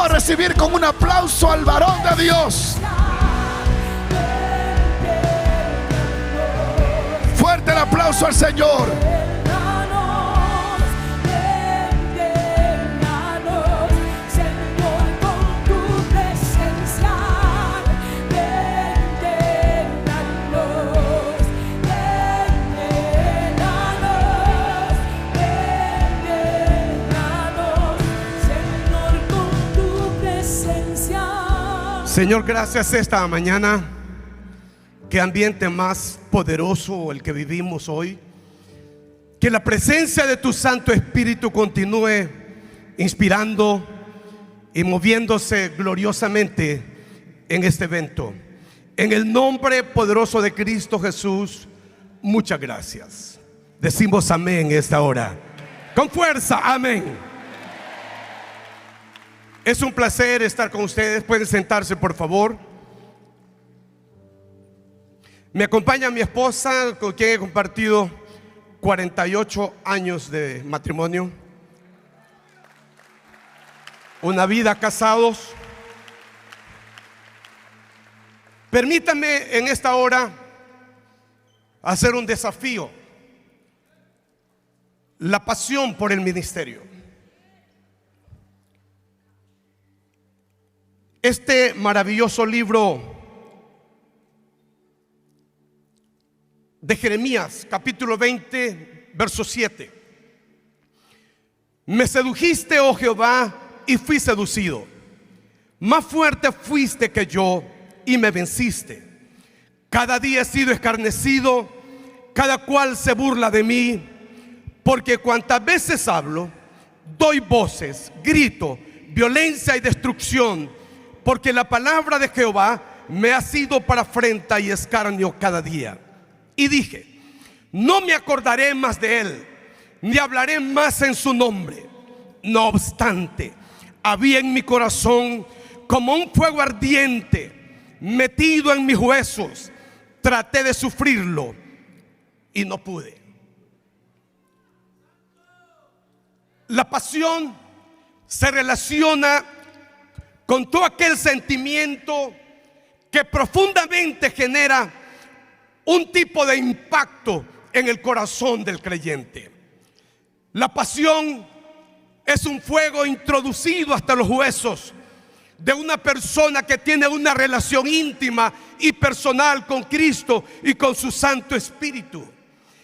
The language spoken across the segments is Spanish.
Vamos a recibir con un aplauso al varón de Dios. Fuerte el aplauso al Señor. Señor, gracias esta mañana. Qué ambiente más poderoso el que vivimos hoy. Que la presencia de tu Santo Espíritu continúe inspirando y moviéndose gloriosamente en este evento. En el nombre poderoso de Cristo Jesús, muchas gracias. Decimos amén en esta hora. Con fuerza, amén. Es un placer estar con ustedes. Pueden sentarse, por favor. Me acompaña mi esposa, con quien he compartido 48 años de matrimonio, una vida casados. Permítanme en esta hora hacer un desafío: la pasión por el ministerio. Este maravilloso libro de Jeremías, capítulo 20, verso 7. Me sedujiste, oh Jehová, y fui seducido. Más fuerte fuiste que yo y me venciste. Cada día he sido escarnecido, cada cual se burla de mí, porque cuantas veces hablo, doy voces, grito, violencia y destrucción. Porque la palabra de Jehová me ha sido para afrenta y escarnio cada día. Y dije: no me acordaré más de él, ni hablaré más en su nombre. No obstante, había en mi corazón como un fuego ardiente metido en mis huesos. Traté de sufrirlo y no pude. La pasión se relaciona con todo aquel sentimiento que profundamente genera un tipo de impacto en el corazón del creyente. La pasión es un fuego introducido hasta los huesos de una persona que tiene una relación íntima y personal con Cristo y con su Santo Espíritu.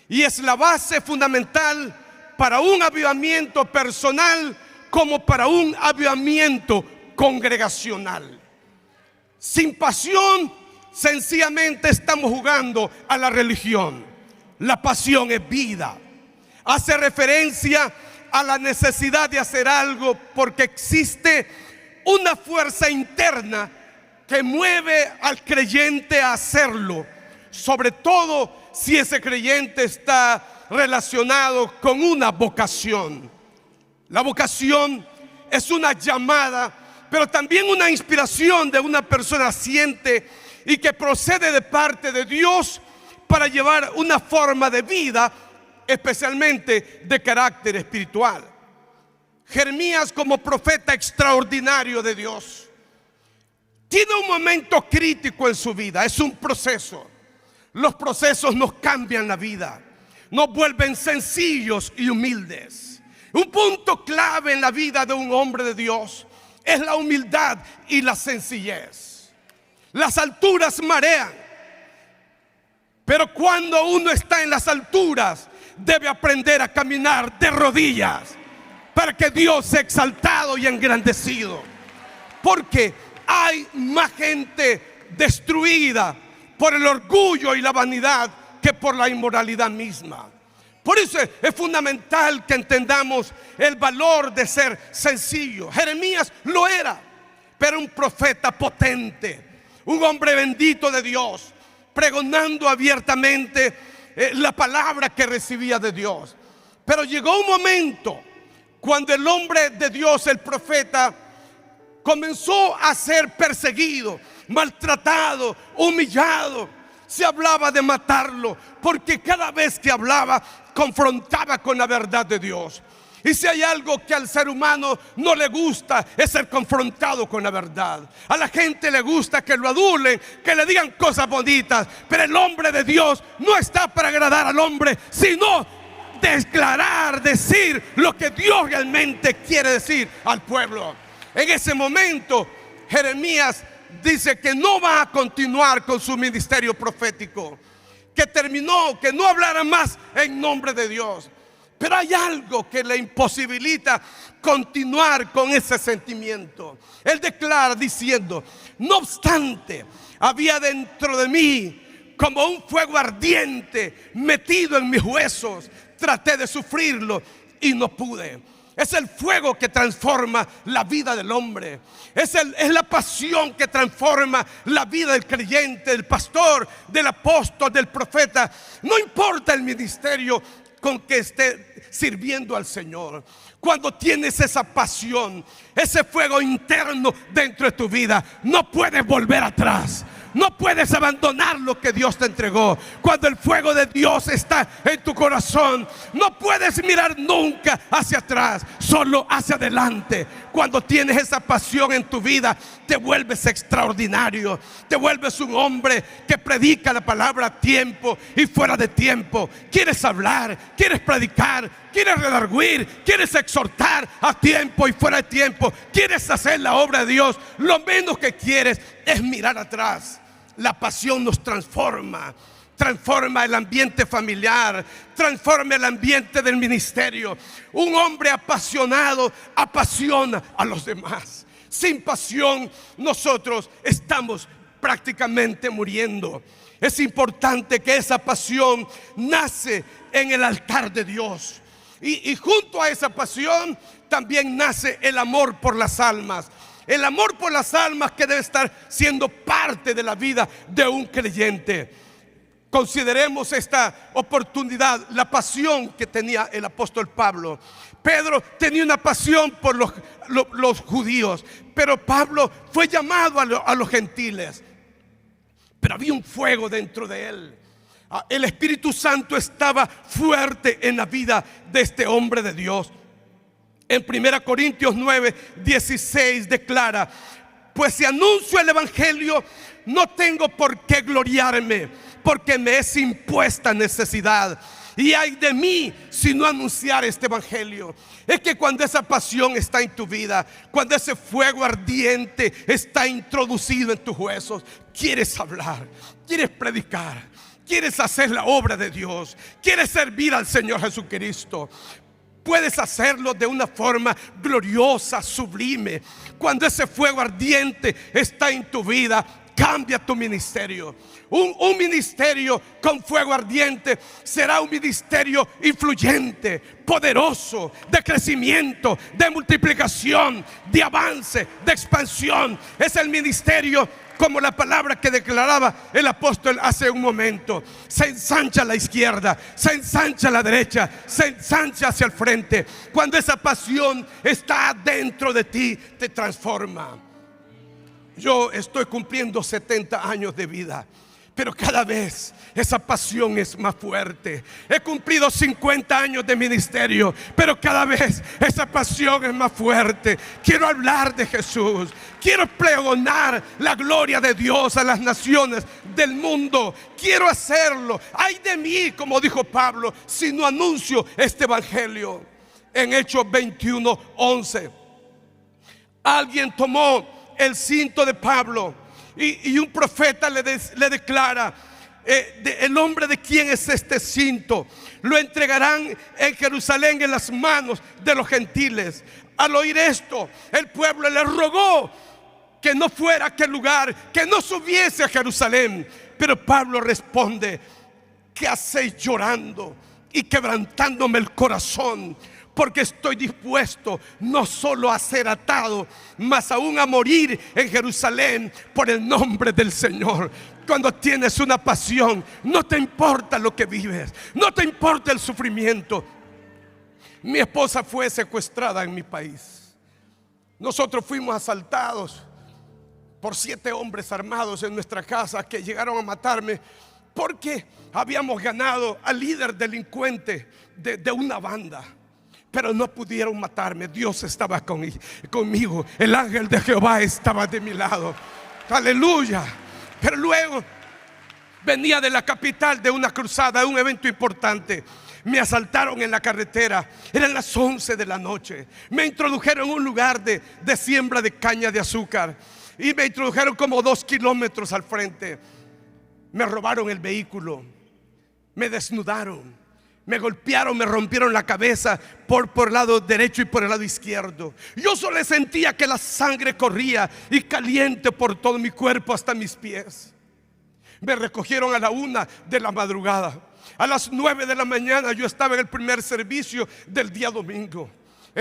Y es la base fundamental para un avivamiento personal como para un avivamiento congregacional. Sin pasión, sencillamente estamos jugando a la religión. La pasión es vida. Hace referencia a la necesidad de hacer algo porque existe una fuerza interna que mueve al creyente a hacerlo, sobre todo si ese creyente está relacionado con una vocación. La vocación es una llamada, pero también una inspiración de una persona siente y que procede de parte de Dios para llevar una forma de vida, especialmente de carácter espiritual. Jeremías, como profeta extraordinario de Dios, tiene un momento crítico en su vida. Es un proceso. Los procesos nos cambian la vida, nos vuelven sencillos y humildes. Un punto clave en la vida de un hombre de Dios es la humildad y la sencillez. Las alturas marean, pero cuando uno está en las alturas, debe aprender a caminar de rodillas para que Dios sea exaltado y engrandecido. Porque hay más gente destruida por el orgullo y la vanidad que por la inmoralidad misma. Por eso es fundamental que entendamos el valor de ser sencillo. Jeremías lo era, pero un profeta potente, un hombre bendito de Dios, pregonando abiertamente la palabra que recibía de Dios. Pero llegó un momento cuando el hombre de Dios, el profeta, comenzó a ser perseguido, maltratado, humillado. Se hablaba de matarlo, porque cada vez que hablaba confrontaba con la verdad de Dios. Y si hay algo que al ser humano no le gusta, es ser confrontado con la verdad. A la gente le gusta que lo adulen, que le digan cosas bonitas. Pero el hombre de Dios no está para agradar al hombre, sino declarar, decir lo que Dios realmente quiere decir al pueblo. En ese momento, Jeremías dice que no va a continuar con su ministerio profético, que terminó, que no hablara más en nombre de Dios. Pero hay algo que le imposibilita continuar con ese sentimiento. Él declara diciendo: no obstante, había dentro de mí como un fuego ardiente metido en mis huesos. Traté de sufrirlo y no pude. Es el fuego que transforma la vida del hombre. Es la pasión que transforma la vida del creyente, del pastor, del apóstol, del profeta. No importa el ministerio con que esté sirviendo al Señor. Cuando tienes esa pasión, ese fuego interno dentro de tu vida, no puedes volver atrás. No puedes abandonar lo que Dios te entregó. Cuando el fuego de Dios está en tu corazón, no puedes mirar nunca hacia atrás, solo hacia adelante. Cuando tienes esa pasión en tu vida, te vuelves extraordinario. Te vuelves un hombre que predica la palabra a tiempo y fuera de tiempo. Quieres hablar, quieres predicar, quieres redarguir, quieres exhortar a tiempo y fuera de tiempo. Quieres hacer la obra de Dios. Lo menos que quieres es mirar atrás. La pasión nos transforma. Transforma el ambiente familiar, transforma el ambiente del ministerio. Un hombre apasionado apasiona a los demás. Sin pasión nosotros estamos prácticamente muriendo. Es importante que esa pasión nace en el altar de Dios. Y junto a esa pasión también nace el amor por las almas. El amor por las almas que debe estar siendo parte de la vida de un creyente. Consideremos esta oportunidad, la pasión que tenía el apóstol Pablo. Pedro tenía una pasión por los judíos, pero Pablo fue llamado a los gentiles. Pero había un fuego dentro de él. El Espíritu Santo estaba fuerte en la vida de este hombre de Dios. En 1 Corintios 9:16 declara: pues si anuncio el evangelio, no tengo por qué gloriarme, porque me es impuesta necesidad. Y ay de mí si no anunciar este evangelio. Es que cuando esa pasión está en tu vida, cuando ese fuego ardiente está introducido en tus huesos, quieres hablar, quieres predicar, quieres hacer la obra de Dios, quieres servir al Señor Jesucristo. Puedes hacerlo de una forma gloriosa, sublime. Cuando ese fuego ardiente está en tu vida, cambia tu ministerio. Un ministerio con fuego ardiente será un ministerio influyente, poderoso, de crecimiento, de multiplicación, de avance, de expansión. Es el ministerio, como la palabra que declaraba el apóstol hace un momento. Se ensancha a la izquierda, se ensancha a la derecha, se ensancha hacia el frente. Cuando esa pasión está dentro de ti, te transforma. Yo estoy cumpliendo 70 años de vida, pero cada vez esa pasión es más fuerte. He cumplido 50 años de ministerio, pero cada vez esa pasión es más fuerte. Quiero hablar de Jesús. Quiero pregonar la gloria de Dios a las naciones del mundo. Quiero hacerlo. Ay de mí, como dijo Pablo, si no anuncio este evangelio. En Hechos 21:11, alguien tomó el cinto de Pablo y un profeta le declara: el hombre de quién es este cinto, lo entregarán en Jerusalén en las manos de los gentiles. Al oír esto, el pueblo le rogó que no fuera a aquel lugar, que no subiese a Jerusalén. Pero Pablo responde: ¿qué hacéis llorando y quebrantándome el corazón? Porque estoy dispuesto no solo a ser atado, mas aún a morir en Jerusalén por el nombre del Señor. Cuando tienes una pasión, no te importa lo que vives, no te importa el sufrimiento. Mi esposa fue secuestrada en mi país. Nosotros fuimos asaltados por 7 hombres armados en nuestra casa, que llegaron a matarme porque habíamos ganado al líder delincuente de una banda. pero no pudieron matarme. Dios estaba conmigo. El ángel de Jehová estaba de mi lado. Aleluya. Pero luego venía de la capital de una cruzada, de un evento importante. Me asaltaron en la carretera. Eran las 11 de la noche. Me introdujeron en un lugar de siembra de caña de azúcar. Y me introdujeron como 2 kilómetros al frente. Me robaron el vehículo. Me desnudaron. Me golpearon, me rompieron la cabeza por el lado derecho y por el lado izquierdo. Yo solo sentía que la sangre corría y caliente por todo mi cuerpo hasta mis pies. Me recogieron a la 1 de la madrugada. A las 9 de la mañana yo estaba en el primer servicio del día domingo.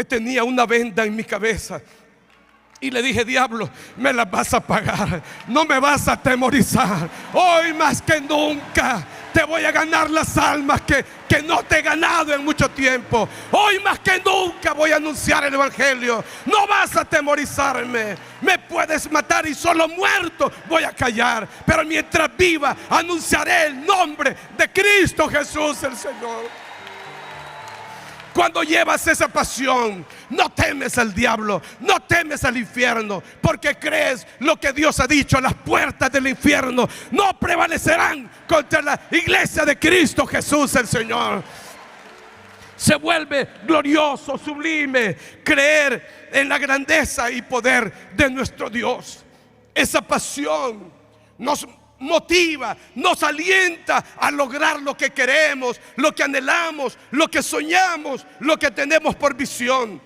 Tenía una venda en mi cabeza. Y le dije: diablo, me la vas a pagar, no me vas a atemorizar. Hoy más que nunca te voy a ganar las almas que no te he ganado en mucho tiempo. Hoy más que nunca voy a anunciar el evangelio. No vas a atemorizarme. Me puedes matar y solo muerto voy a callar, pero mientras viva anunciaré el nombre de Cristo Jesús el Señor. Cuando llevas esa pasión, no temes al diablo, no temes al infierno, porque crees lo que Dios ha dicho: las puertas del infierno no prevalecerán contra la iglesia de Cristo Jesús el Señor. Se vuelve glorioso, sublime, creer en la grandeza y poder de nuestro Dios. Esa pasión nos motiva, nos alienta a lograr lo que queremos, lo que anhelamos, lo que soñamos, lo que tenemos por visión.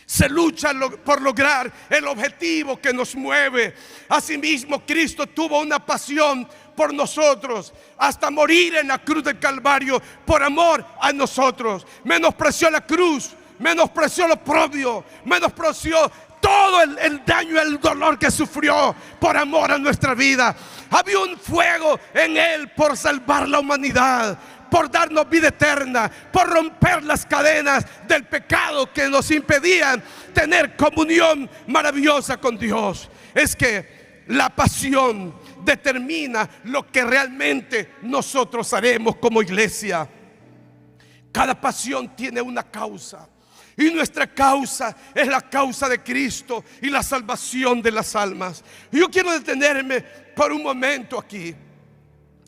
Se lucha por lograr el objetivo que nos mueve. Asimismo, Cristo tuvo una pasión por nosotros, hasta morir en la cruz del Calvario por amor a nosotros. Menospreció la cruz, menospreció lo propio, menospreció todo el daño y el dolor que sufrió por amor a nuestra vida. Había un fuego en Él por salvar la humanidad, por darnos vida eterna, por romper las cadenas del pecado que nos impedían tener comunión maravillosa con Dios. Es que la pasión determina lo que realmente nosotros haremos como iglesia. Cada pasión tiene una causa, y nuestra causa es la causa de Cristo y la salvación de las almas. Yo quiero detenerme por un momento aquí.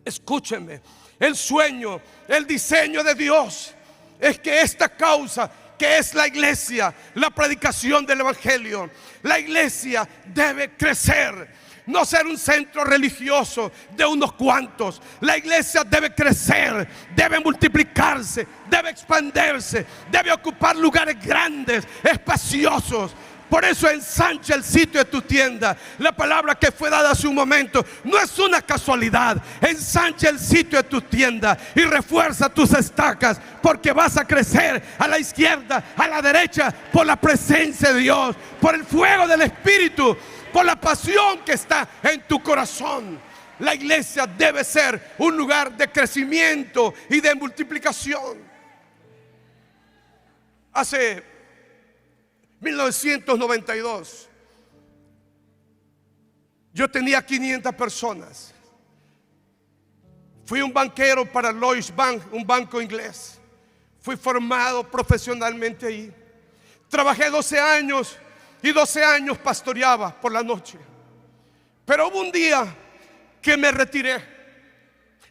Escúchenme. El sueño, el diseño de Dios es que esta causa, que es la iglesia, la predicación del evangelio, la iglesia debe crecer. No ser un centro religioso de unos cuantos. La iglesia debe crecer, debe multiplicarse, debe expandirse, debe ocupar lugares grandes, espaciosos. Por eso ensancha el sitio de tu tienda. La palabra que fue dada hace un momento no es una casualidad. Ensancha el sitio de tu tienda y refuerza tus estacas, porque vas a crecer a la izquierda, a la derecha, por la presencia de Dios, por el fuego del Espíritu, por la pasión que está en tu corazón. La iglesia debe ser un lugar de crecimiento y de multiplicación. Hace 1992 yo tenía 500 personas. Fui un banquero para Lloyds Bank, un banco inglés. Fui formado profesionalmente ahí. Trabajé 12 años y 12 años pastoreaba por la noche. Pero hubo un día que me retiré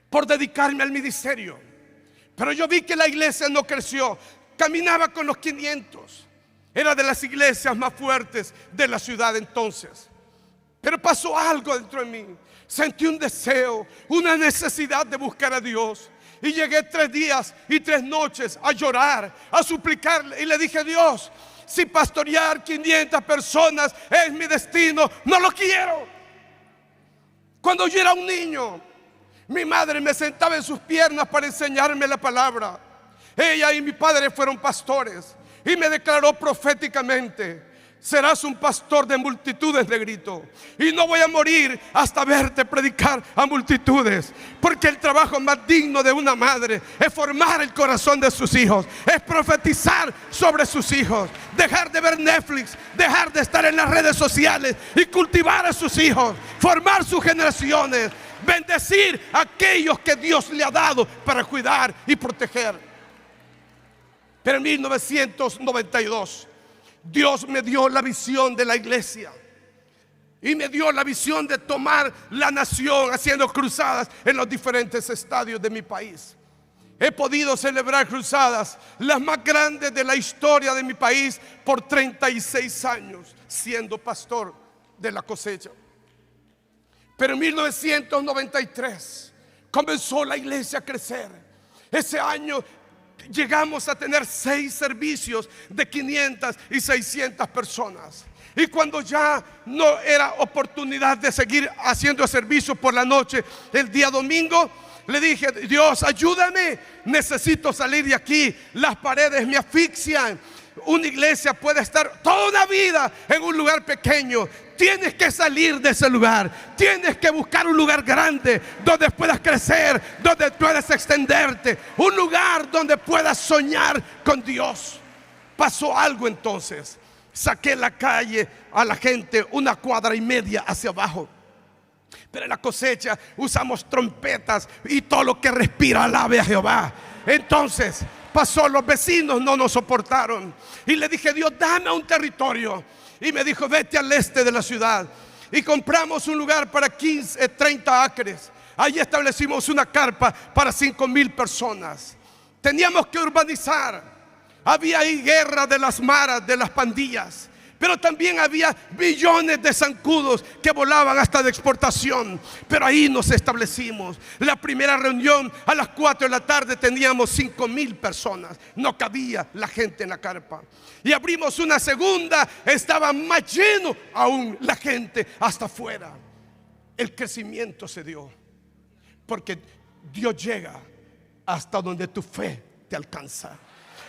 por dedicarme al ministerio. Pero yo vi que la iglesia no creció. Caminaba con los 500. Era de las iglesias más fuertes de la ciudad entonces. Pero pasó algo dentro de mí. Sentí un deseo, una necesidad de buscar a Dios. Y llegué 3 días y 3 noches a llorar, a suplicarle. Y le dije: Dios, si pastorear 500 personas es mi destino, no lo quiero. Cuando yo era un niño, mi madre me sentaba en sus piernas para enseñarme la palabra. Ella y mi padre fueron pastores. Y me declaró proféticamente: serás un pastor de multitudes, negrito. Y no voy a morir hasta verte predicar a multitudes. Porque el trabajo más digno de una madre es formar el corazón de sus hijos, es profetizar sobre sus hijos, dejar de ver Netflix, dejar de estar en las redes sociales y cultivar a sus hijos, formar sus generaciones, bendecir a aquellos que Dios le ha dado para cuidar y proteger. Pero en 1992 Dios me dio la visión de la iglesia y me dio la visión de tomar la nación haciendo cruzadas en los diferentes estadios de mi país. He podido celebrar cruzadas, las más grandes de la historia de mi país, por 36 años siendo pastor de la cosecha. Pero en 1993 comenzó la iglesia a crecer. Ese año llegamos a tener 6 servicios de 500 y 600 personas. Y cuando ya no era oportunidad de seguir haciendo servicio por la noche, el día domingo, le dije: Dios, ayúdame, necesito salir de aquí, las paredes me asfixian. Una iglesia puede estar toda una vida en un lugar pequeño. Tienes que salir de ese lugar. Tienes que buscar un lugar grande donde puedas crecer, donde puedas extenderte, un lugar donde puedas soñar con Dios. Pasó algo entonces. Saqué la calle a la gente 1,5 cuadras hacia abajo. Pero en la cosecha usamos trompetas y todo lo que respira alabe a Jehová. Entonces pasó, los vecinos no nos soportaron y le dije: Dios, dame un territorio. Y me dijo: vete al este de la ciudad. Y compramos un lugar para 30 acres. Allí establecimos una carpa para 5,000 personas. Teníamos que urbanizar. Había ahí guerra de las maras, de las pandillas. Pero también había millones de zancudos que volaban hasta de exportación. Pero ahí nos establecimos. La primera reunión a las 4 de la tarde teníamos 5,000 personas. No cabía la gente en la carpa. Y abrimos una segunda, estaba más lleno aún la gente hasta afuera. El crecimiento se dio porque Dios llega hasta donde tu fe te alcanza.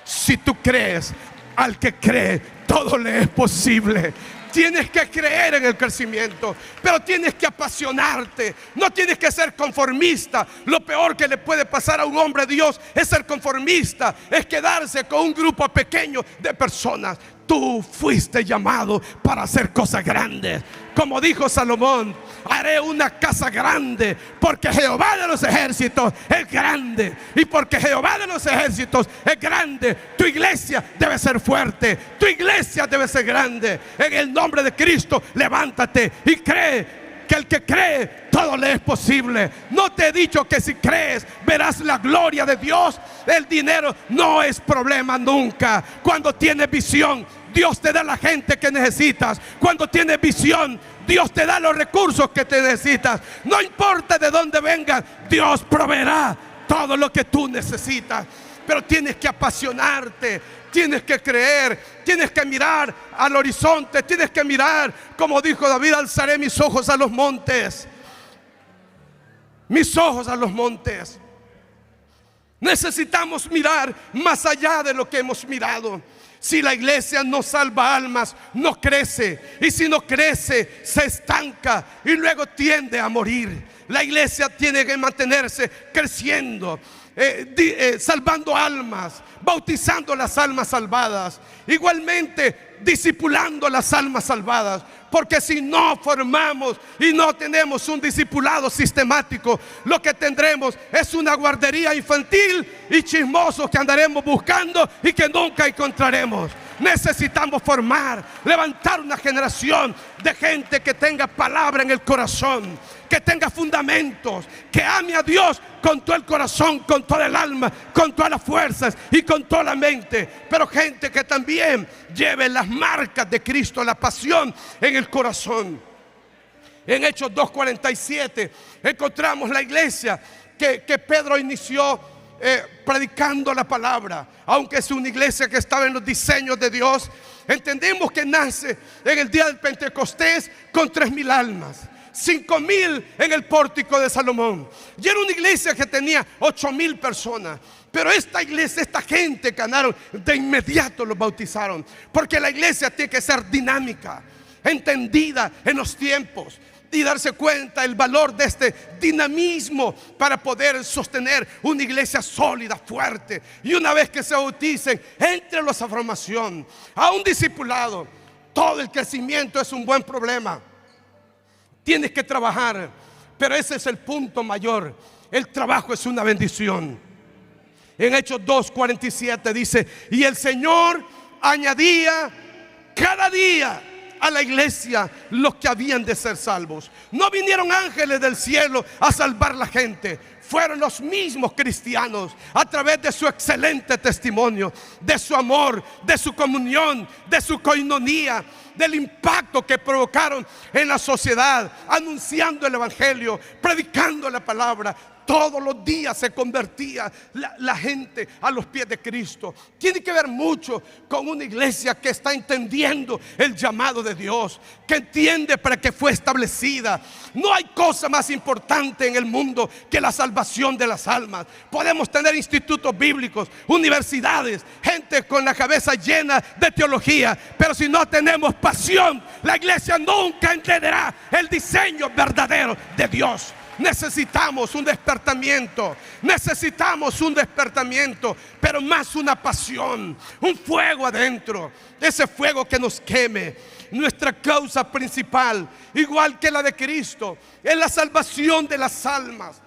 Si tú crees, al que cree, todo le es posible. Tienes que creer en el crecimiento, pero tienes que apasionarte. No tienes que ser conformista. Lo peor que le puede pasar a un hombre de Dios es ser conformista, es quedarse con un grupo pequeño de personas. Tú fuiste llamado para hacer cosas grandes. Como dijo Salomón: haré una casa grande, porque Jehová de los ejércitos es grande. Y porque Jehová de los ejércitos es grande, tu iglesia debe ser fuerte, tu iglesia debe ser grande. En el nombre de Cristo, levántate y cree que el que cree, todo le es posible. No te he dicho que si crees verás la gloria de Dios. El dinero no es problema nunca. Cuando tienes visión, Dios te da la gente que necesitas. Cuando tienes visión, Dios te da los recursos que te necesitas. No importa de dónde vengan, Dios proveerá todo lo que tú necesitas. Pero tienes que apasionarte, tienes que creer, tienes que mirar al horizonte, tienes que mirar, como dijo David: alzaré mis ojos a los montes. Mis ojos a los montes. Necesitamos mirar más allá de lo que hemos mirado. Si la iglesia no salva almas, no crece. Y si no crece, se estanca y luego tiende a morir. La iglesia tiene que mantenerse creciendo, salvando almas, bautizando las almas salvadas, igualmente discipulando las almas salvadas. Porque si no formamos y no tenemos un discipulado sistemático, lo que tendremos es una guardería infantil y chismosos que andaremos buscando y que nunca encontraremos. Necesitamos formar, levantar una generación de gente que tenga palabra en el corazón, que tenga fundamentos, que ame a Dios con todo el corazón, con toda el alma, con todas las fuerzas y con toda la mente. Pero gente que también lleve las marcas de Cristo, la pasión en el corazón. En Hechos 2:47 encontramos la iglesia que Pedro inició predicando la palabra. Aunque es una iglesia que estaba en los diseños de Dios, entendemos que nace en el día del Pentecostés con 3,000 almas, 5,000 en el pórtico de Salomón. Y era una iglesia que tenía 8,000 personas. Pero esta iglesia, esta gente que ganaron, de inmediato los bautizaron. Porque la iglesia tiene que ser dinámica, entendida en los tiempos, y darse cuenta el valor de este dinamismo para poder sostener una iglesia sólida, fuerte. Y una vez que se bauticen, éntrelos a formación, a un discipulado. Todo el crecimiento es un buen problema. Tienes que trabajar, pero ese es el punto mayor. El trabajo es una bendición. En Hechos 2:47 dice: y el Señor añadía cada día a la iglesia los que habían de ser salvos. No vinieron ángeles del cielo a salvar la gente. Fueron los mismos cristianos, a través de su excelente testimonio, de su amor, de su comunión, de su coinonía, del impacto que provocaron en la sociedad, anunciando el evangelio, predicando la palabra. Todos los días se convertía la gente a los pies de Cristo. Tiene que ver mucho con una iglesia que está entendiendo el llamado de Dios, que entiende para qué fue establecida. No hay cosa más importante en el mundo que la salvación de las almas. Podemos tener institutos bíblicos, universidades, gente con la cabeza llena de teología, pero si no tenemos pasión, la iglesia nunca entenderá el diseño verdadero de Dios. Necesitamos un despertamiento, pero más una pasión, un fuego adentro, ese fuego que nos queme. Nuestra causa principal, igual que la de Cristo, es la salvación de las almas.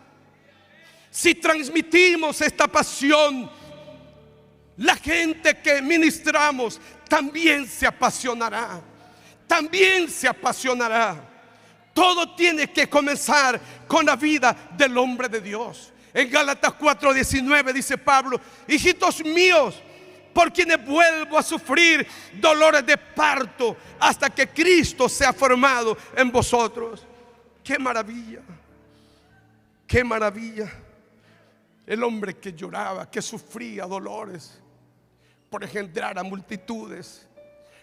Si transmitimos esta pasión, la gente que ministramos también se apasionará, Todo tiene que comenzar con la vida del hombre de Dios. En Gálatas 4:19 dice Pablo: hijitos míos, por quienes vuelvo a sufrir dolores de parto hasta que Cristo sea formado en vosotros. ¡Qué maravilla! ¡Qué maravilla! El hombre que lloraba, que sufría dolores por engendrar a multitudes,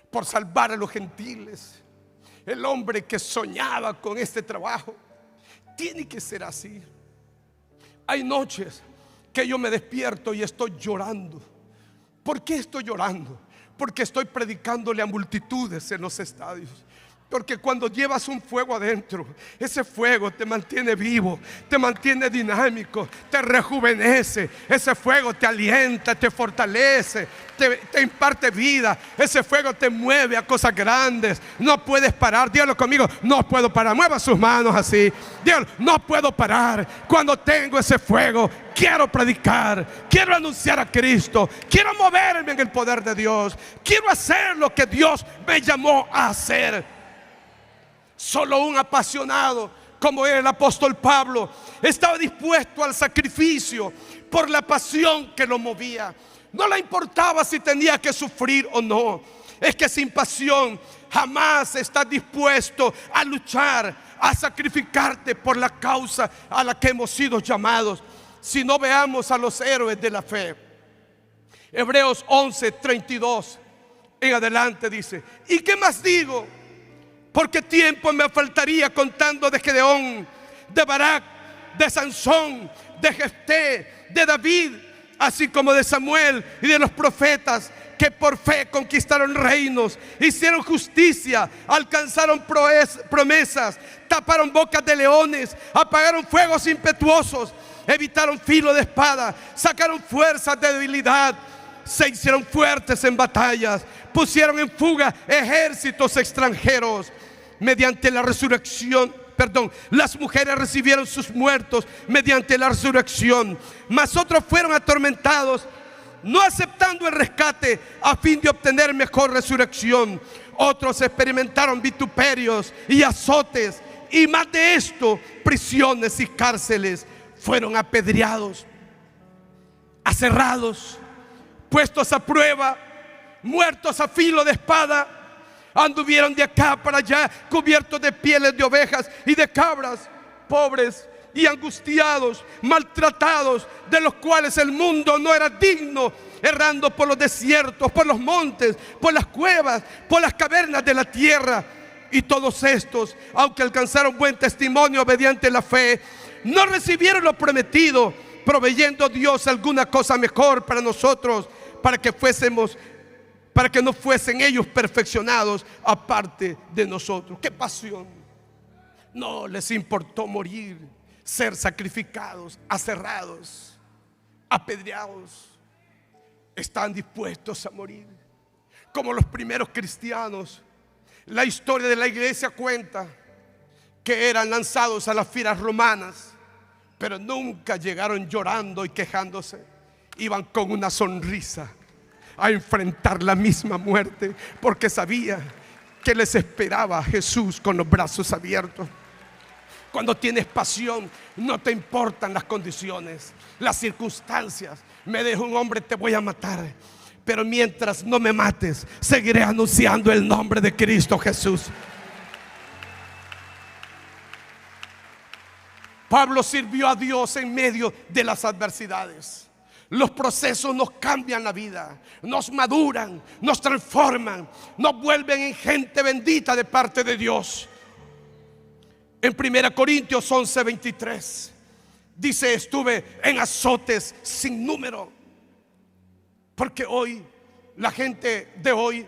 por salvar a los gentiles. El hombre que soñaba con este trabajo. Tiene que ser así. Hay noches que yo me despierto y estoy llorando. ¿Por qué estoy llorando? Porque estoy predicándole a multitudes en los estadios. Porque cuando llevas un fuego adentro, ese fuego te mantiene vivo, te mantiene dinámico, te rejuvenece. Ese fuego te alienta, te fortalece, te imparte vida. Ese fuego te mueve a cosas grandes. No puedes parar. Dígalo conmigo: no puedo parar. Mueva sus manos así. Dígalo: no puedo parar. Cuando tengo ese fuego, quiero predicar, quiero anunciar a Cristo, quiero moverme en el poder de Dios, quiero hacer lo que Dios me llamó a hacer. Solo un apasionado como era el apóstol Pablo estaba dispuesto al sacrificio por la pasión que lo movía. No le importaba si tenía que sufrir o no. Es que sin pasión jamás estás dispuesto a luchar, a sacrificarte por la causa a la que hemos sido llamados. Si no, veamos a los héroes de la fe. Hebreos 11:32 en adelante dice: ¿y qué más digo? Porque tiempo me faltaría contando de Gedeón, de Barak, de Sansón, de Jefté, de David, así como de Samuel y de los profetas que por fe conquistaron reinos, hicieron justicia, alcanzaron promesas, taparon bocas de leones, apagaron fuegos impetuosos, evitaron filo de espada, sacaron fuerzas de debilidad, se hicieron fuertes en batallas, pusieron en fuga ejércitos extranjeros. Mediante la resurrección, las mujeres recibieron sus muertos mediante la resurrección, mas otros fueron atormentados, no aceptando el rescate a fin de obtener mejor resurrección. Otros experimentaron vituperios y azotes, y más de esto, prisiones y cárceles. Fueron apedreados, aserrados, puestos a prueba, muertos a filo de espada. Anduvieron de acá para allá, cubiertos de pieles de ovejas y de cabras, pobres y angustiados, maltratados, de los cuales el mundo no era digno, errando por los desiertos, por los montes, por las cuevas, por las cavernas de la tierra. Y todos estos, aunque alcanzaron buen testimonio mediante la fe, no recibieron lo prometido, proveyendo Dios alguna cosa mejor para nosotros, para que no fuesen ellos perfeccionados aparte de nosotros. ¡Qué pasión! No les importó morir, ser sacrificados, aserrados, apedreados. Están dispuestos a morir como los primeros cristianos. La historia de la iglesia cuenta que eran lanzados a las fieras romanas, pero nunca llegaron llorando y quejándose. iban con una sonrisa a enfrentar la misma muerte, porque sabía que les esperaba a Jesús con los brazos abiertos. Cuando tienes pasión, no te importan las condiciones, las circunstancias. Me deja un hombre, te voy a matar, pero mientras no me mates, seguiré anunciando el nombre de Cristo Jesús. Pablo sirvió a Dios en medio de las adversidades. Los procesos nos cambian la vida, nos maduran, nos transforman, nos vuelven en gente bendita de parte de Dios. En 1 Corintios 11:23 dice: estuve en azotes sin número. Porque hoy, la gente de hoy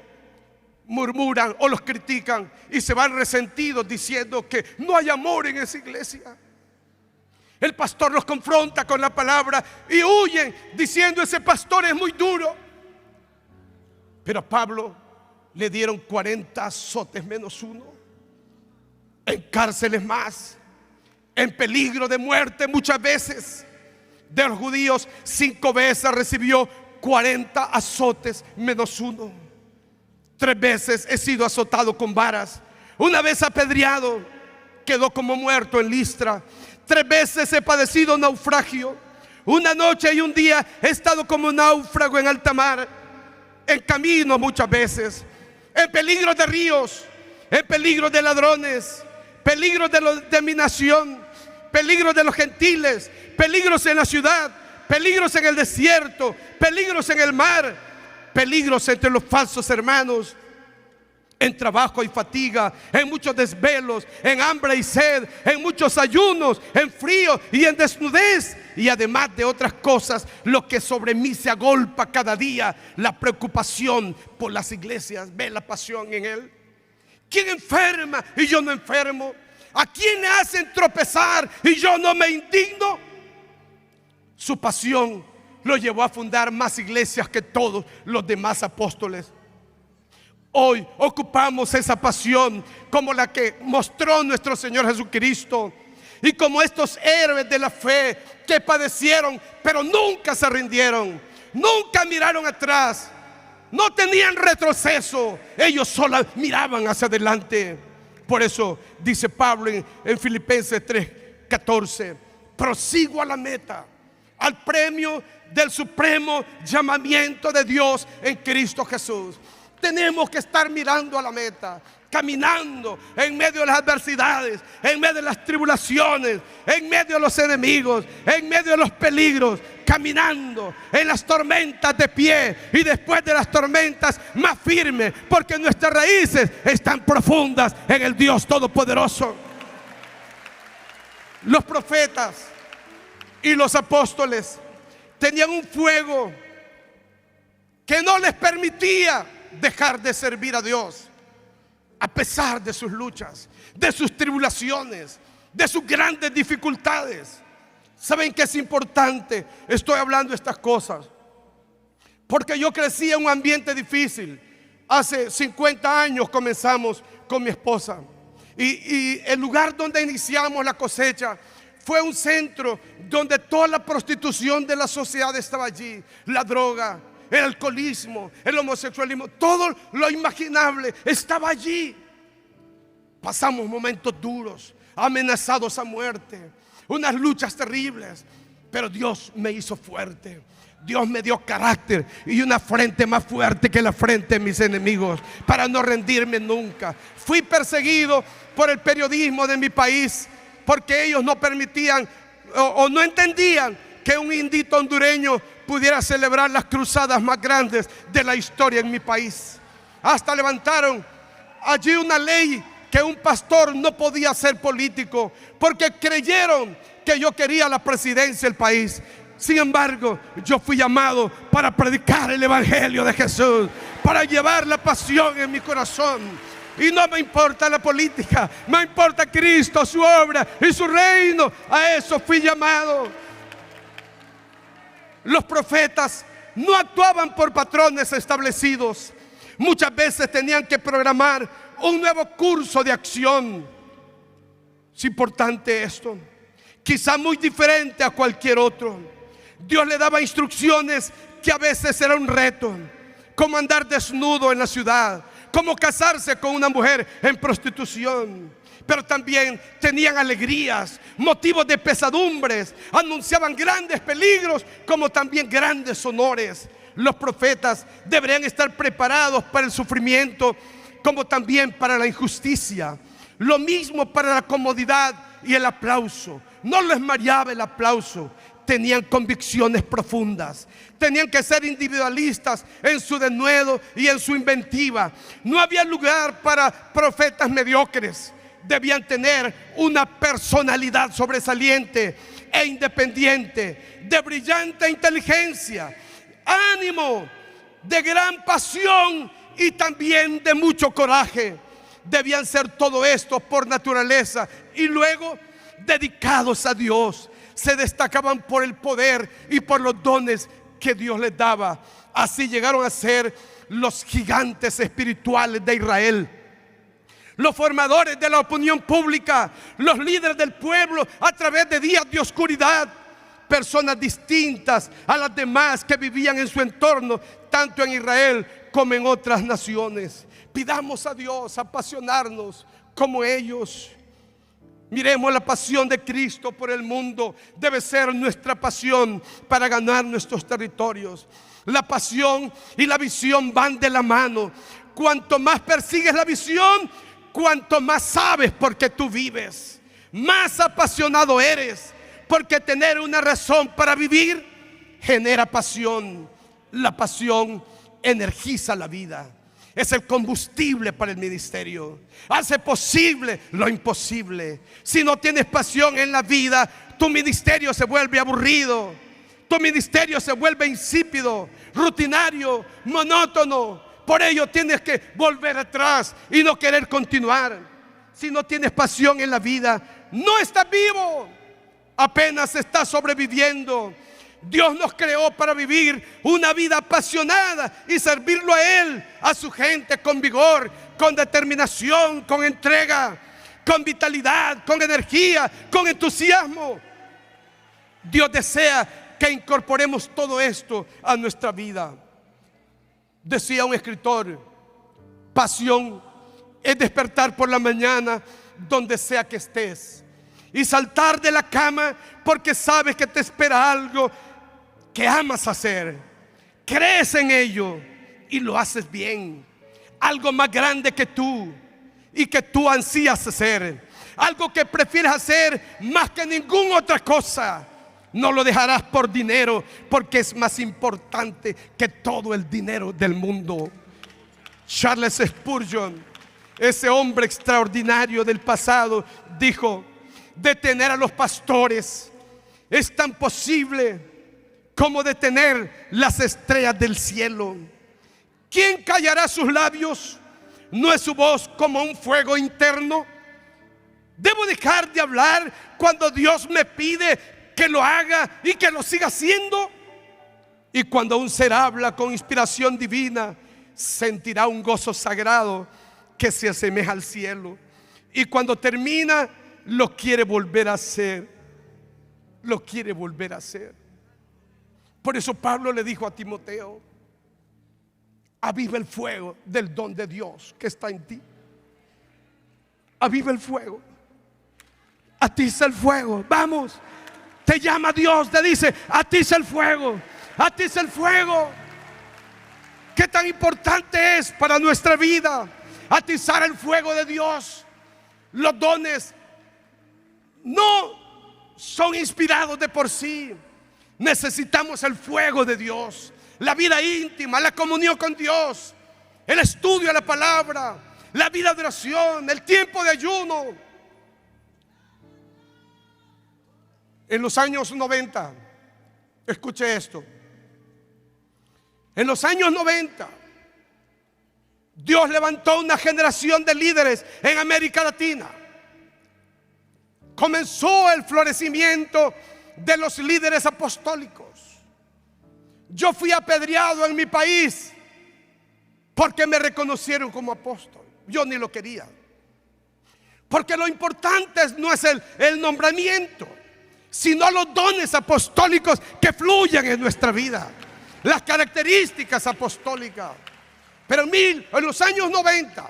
murmuran o los critican y se van resentidos diciendo que no hay amor en esa iglesia. El pastor los confronta con la palabra y huyen diciendo: ese pastor es muy duro. Pero a Pablo le dieron 40 azotes menos uno, en cárceles más, en peligro de muerte muchas veces. De los judíos 5 veces recibió 40 azotes menos uno. 3 veces he sido azotado con varas. Una vez apedreado, quedó como muerto en Listra. 3 veces he padecido naufragio. Una noche y un día he estado como náufrago en alta mar, en camino muchas veces, en peligro de ríos, en peligro de ladrones, peligros de mi nación, peligros de los gentiles, peligros en la ciudad, peligros en el desierto, peligros en el mar, peligros entre los falsos hermanos, en trabajo y fatiga, en muchos desvelos, en hambre y sed, en muchos ayunos, en frío y en desnudez, y además de otras cosas, lo que sobre mí se agolpa cada día, la preocupación por las iglesias. ¿Ve la pasión en él? ¿Quién enferma y yo no enfermo? ¿A quién le hacen tropezar y yo no me indigno? Su pasión lo llevó a fundar más iglesias que todos los demás apóstoles. Hoy ocupamos esa pasión como la que mostró nuestro Señor Jesucristo, y como estos héroes de la fe que padecieron pero nunca se rindieron, nunca miraron atrás, no tenían retroceso, ellos solo miraban hacia adelante. Por eso dice Pablo en Filipenses 3:14: prosigo a la meta, al premio del supremo llamamiento de Dios en Cristo Jesús. Tenemos que estar mirando a la meta, caminando en medio de las adversidades, en medio de las tribulaciones, en medio de los enemigos, en medio de los peligros, caminando en las tormentas de pie, y después de las tormentas más firme, porque nuestras raíces están profundas en el Dios Todopoderoso. Los profetas y los apóstoles tenían un fuego que no les permitía dejar de servir a Dios, a pesar de sus luchas, de sus tribulaciones, de sus grandes dificultades. ¿Saben qué es importante? Estoy hablando de estas cosas porque yo crecí en un ambiente difícil. Hace 50 años comenzamos con mi esposa, y el lugar donde iniciamos la cosecha fue un centro donde toda la prostitución de la sociedad estaba allí, la droga, el alcoholismo, el homosexualismo, todo lo imaginable estaba allí. Pasamos momentos duros, amenazados a muerte, unas luchas terribles, pero Dios me hizo fuerte. Dios me dio carácter y una frente más fuerte que la frente de mis enemigos, para no rendirme nunca. Fui perseguido por el periodismo de mi país, porque ellos no permitían o no entendían que un indito hondureño pudiera celebrar las cruzadas más grandes de la historia en mi país. Hasta levantaron allí una ley que un pastor no podía ser político, porque creyeron que yo quería la presidencia del país. Sin embargo, yo fui llamado para predicar el evangelio de Jesús, para llevar la pasión en mi corazón. Y no me importa la política, me importa Cristo, su obra y su reino. A eso fui llamado. Los profetas no actuaban por patrones establecidos. Muchas veces tenían que programar un nuevo curso de acción. Es importante esto, quizá muy diferente a cualquier otro. Dios le daba instrucciones que a veces era un reto, como andar desnudo en la ciudad, como casarse con una mujer en prostitución. Pero también tenían alegrías, motivos de pesadumbres, anunciaban grandes peligros como también grandes honores. Los profetas deberían estar preparados para el sufrimiento como también para la injusticia. Lo mismo para la comodidad y el aplauso. No les mareaba el aplauso. Tenían convicciones profundas. Tenían que ser individualistas en su denuedo y en su inventiva. No había lugar para profetas mediocres. Debían tener una personalidad sobresaliente e independiente, de brillante inteligencia, ánimo, de gran pasión y también de mucho coraje. Debían ser todo esto por naturaleza y luego dedicados a Dios. Se destacaban por el poder y por los dones que Dios les daba. Así llegaron a ser los gigantes espirituales de Israel, los formadores de la opinión pública, los líderes del pueblo a través de días de oscuridad. Personas distintas a las demás que vivían en su entorno, tanto en Israel como en otras naciones. Pidamos a Dios apasionarnos como ellos. Miremos la pasión de Cristo por el mundo. Debe ser nuestra pasión para ganar nuestros territorios. La pasión y la visión van de la mano. Cuanto más persigues la visión, cuanto más sabes por qué tú vives, más apasionado eres, porque tener una razón para vivir genera pasión. La pasión energiza la vida, es el combustible para el ministerio, hace posible lo imposible. Si no tienes pasión en la vida, tu ministerio se vuelve aburrido, tu ministerio se vuelve insípido, rutinario, monótono. Por ello tienes que volver atrás y no querer continuar. Si no tienes pasión en la vida, no estás vivo, apenas estás sobreviviendo. Dios nos creó para vivir una vida apasionada y servirlo a Él, a su gente, con vigor, con determinación, con entrega, con vitalidad, con energía, con entusiasmo. Dios desea que incorporemos todo esto a nuestra vida. Decía un escritor: pasión es despertar por la mañana donde sea que estés y saltar de la cama porque sabes que te espera algo que amas hacer. Crees en ello y lo haces bien. Algo más grande que tú y que tú ansías hacer. Algo que prefieres hacer más que ninguna otra cosa. No lo dejarás por dinero, porque es más importante que todo el dinero del mundo. Charles Spurgeon, ese hombre extraordinario del pasado, dijo: detener a los pastores es tan posible como detener las estrellas del cielo. ¿Quién callará sus labios? ¿No es su voz como un fuego interno? ¿Debo dejar de hablar cuando Dios me pide que lo haga y que lo siga haciendo? Y cuando un ser habla con inspiración divina, sentirá un gozo sagrado que se asemeja al cielo. Y cuando termina, lo quiere volver a hacer. Lo quiere volver a hacer. Por eso Pablo le dijo a Timoteo: aviva el fuego del don de Dios que está en ti. Aviva el fuego. Atiza el fuego. Vamos. Te llama Dios, te dice: atiza el fuego, atiza el fuego. Qué tan importante es para nuestra vida atizar el fuego de Dios. Los dones no son inspirados de por sí. Necesitamos el fuego de Dios, la vida íntima, la comunión con Dios, el estudio de la palabra, la vida de oración, el tiempo de ayuno. En los años 90, escuche esto, en los años 90, Dios levantó una generación de líderes en América Latina. Comenzó el florecimiento de los líderes apostólicos. Yo fui apedreado en mi país porque me reconocieron como apóstol. Yo ni lo quería, porque lo importante no es el nombramiento, sino los dones apostólicos que fluyen en nuestra vida, las características apostólicas. Pero en los años 90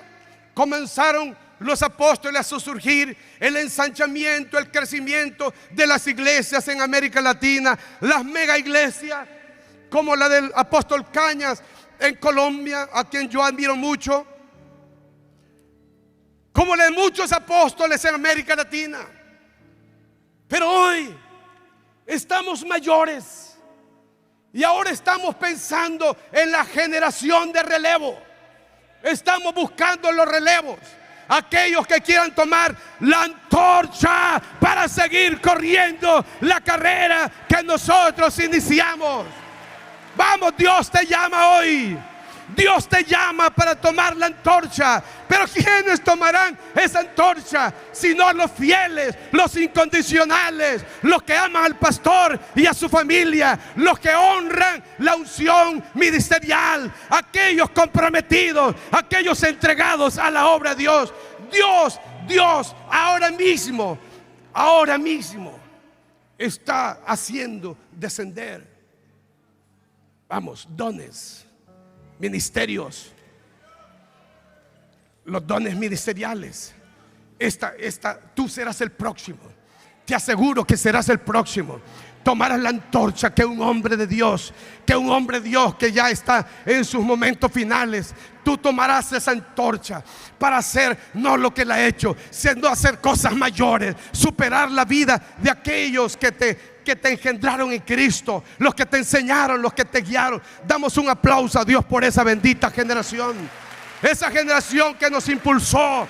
comenzaron los apóstoles a surgir, el ensanchamiento, el crecimiento de las iglesias en América Latina, las mega iglesias como la del apóstol Cañas en Colombia, a quien yo admiro mucho, como la de muchos apóstoles en América Latina. Pero hoy estamos mayores y ahora estamos pensando en la generación de relevo. Estamos buscando los relevos, aquellos que quieran tomar la antorcha para seguir corriendo la carrera que nosotros iniciamos. Vamos, Dios te llama hoy. Dios te llama para tomar la antorcha. Pero ¿quiénes tomarán esa antorcha? Sino los fieles, los incondicionales, los que aman al pastor y a su familia, los que honran la unción ministerial, aquellos comprometidos, aquellos entregados a la obra de Dios. Dios ahora mismo está haciendo descender, vamos, dones, ministerios, los dones ministeriales. Tú serás el próximo. Te aseguro que serás el próximo. Tomarás la antorcha que un hombre de Dios, que ya está en sus momentos finales. Tú tomarás esa antorcha para hacer no lo que él ha hecho, sino hacer cosas mayores, superar la vida de aquellos que te engendraron en Cristo, los que te enseñaron, los que te guiaron. Damos un aplauso a Dios por esa bendita generación. Esa generación que nos impulsó,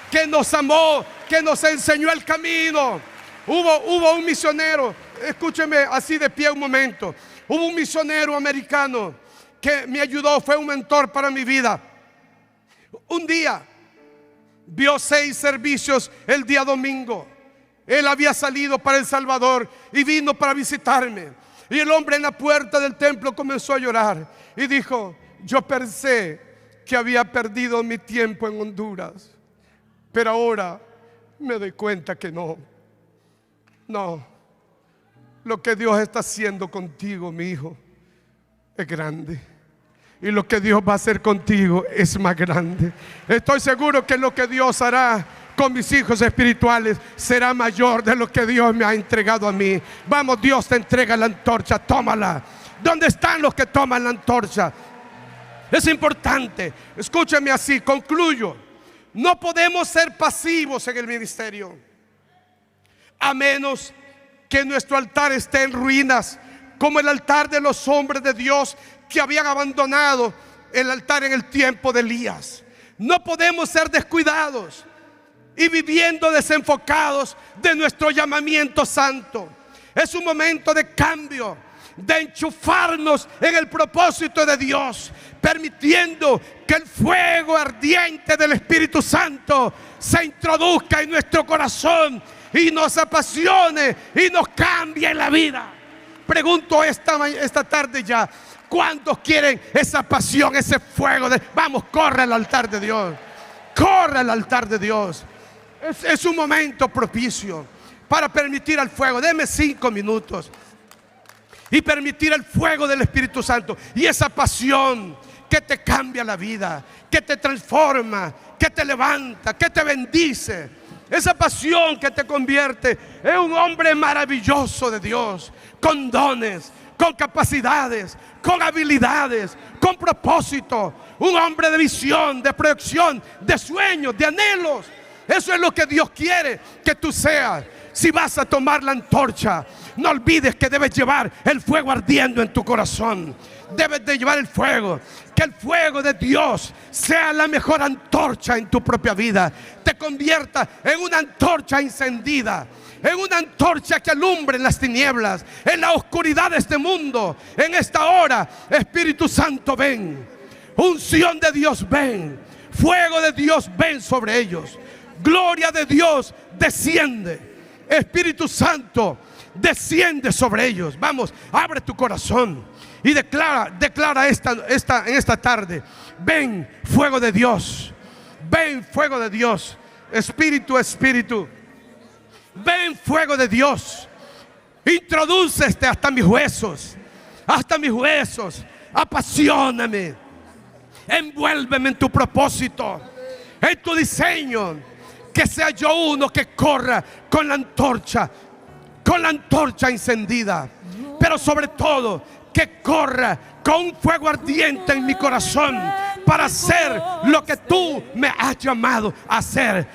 que nos amó, que nos enseñó el camino. Hubo un misionero, escúcheme así de pie un momento. Hubo un misionero americano que me ayudó, fue un mentor para mi vida. Un día vio 6 servicios el día domingo. Él había salido para El Salvador y vino para visitarme. Y el hombre en la puerta del templo comenzó a llorar y dijo: yo pensé que había perdido mi tiempo en Honduras, pero ahora me doy cuenta que no. Lo que Dios está haciendo contigo, mi hijo, es grande. Y lo que Dios va a hacer contigo es más grande. Estoy seguro que lo que Dios hará con mis hijos espirituales será mayor de lo que Dios me ha entregado a mí. Vamos, Dios te entrega la antorcha, tómala. ¿Dónde están los que toman la antorcha? Es importante, escúchame así, concluyo. No podemos ser pasivos en el ministerio, a menos que nuestro altar esté en ruinas, como el altar de los hombres de Dios que habían abandonado el altar en el tiempo de Elías. No podemos ser descuidados y viviendo desenfocados de nuestro llamamiento santo. Es un momento de cambio, de enchufarnos en el propósito de Dios, permitiendo que el fuego ardiente del Espíritu Santo se introduzca en nuestro corazón y nos apasione y nos cambie la vida. Pregunto esta tarde ya: ¿cuántos quieren esa pasión, ese fuego? Vamos, corre al altar de Dios. Corre al altar de Dios. Es un momento propicio para permitir al fuego. Deme 5 minutos y permitir el fuego del Espíritu Santo y esa pasión que te cambia la vida, que te transforma, que te levanta, que te bendice. Esa pasión que te convierte en un hombre maravilloso de Dios, con dones, con capacidades, con habilidades, con propósito. Un hombre de visión, de proyección, de sueños, de anhelos. Eso es lo que Dios quiere que tú seas. Si vas a tomar la antorcha, no olvides que debes llevar el fuego ardiendo en tu corazón. Debes de llevar el fuego. Que el fuego de Dios sea la mejor antorcha en tu propia vida. Te convierta en una antorcha encendida, en una antorcha que alumbre en las tinieblas, en la oscuridad de este mundo. En esta hora, Espíritu Santo, ven. Unción de Dios, ven. Fuego de Dios, ven sobre ellos. Gloria de Dios, desciende. Espíritu Santo, desciende sobre ellos. Vamos, abre tu corazón y declara en esta tarde: ven, fuego de Dios. Ven, fuego de Dios. Espíritu, ven, fuego de Dios. Introdúcete hasta mis huesos. Hasta mis huesos. Apasioname. Envuélveme en tu propósito, en tu diseño. Que sea yo uno que corra con la antorcha encendida. Pero sobre todo, que corra con un fuego ardiente en mi corazón para hacer lo que tú me has llamado a hacer.